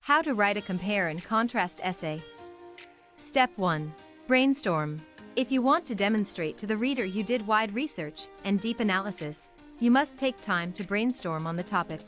How to write a compare and contrast essay. Step 1. Brainstorm. If you want to demonstrate to the reader you did wide research and deep analysis, you must take time to brainstorm on the topic.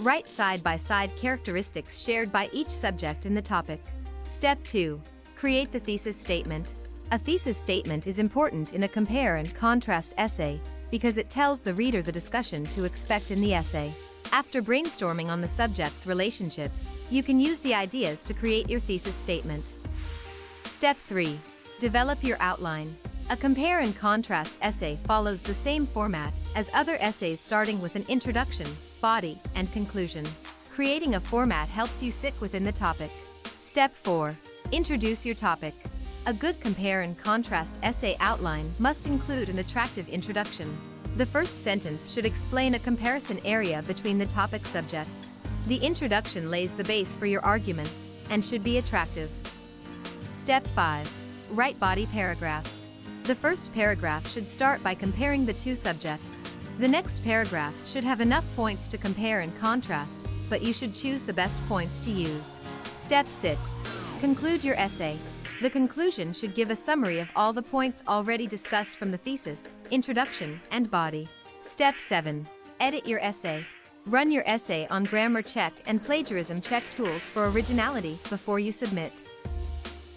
Write side-by-side characteristics shared by each subject in the topic. Step 2. Create the thesis statement. A thesis statement is important in a compare and contrast essay because it tells the reader the discussion to expect in the essay. After brainstorming on the subject's relationships, you can use the ideas to create your thesis statement. Step 3. Develop your outline. A compare and contrast essay follows the same format as other essays, starting with an introduction, body, and conclusion. Creating a format helps you sit within the topic. Step 4. Introduce your topic. A good compare and contrast essay outline must include an attractive introduction. The first sentence should explain a comparison area between the topic subjects. The introduction lays the base for your arguments and should be attractive. Step 5. Write body paragraphs. The first paragraph should start by comparing the two subjects. The next paragraphs should have enough points to compare and contrast, but you should choose the best points to use. Step 6. Conclude your essay. The conclusion should give a summary of all the points already discussed from the thesis, introduction, and body. Step 7. Edit your essay. Run your essay on grammar check and plagiarism check tools for originality before you submit.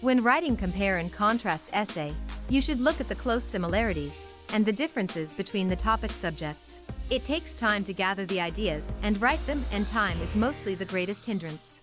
When writing compare and contrast essay, you should look at the close similarities and the differences between the topic subjects. It takes time to gather the ideas and write them, and time is mostly the greatest hindrance.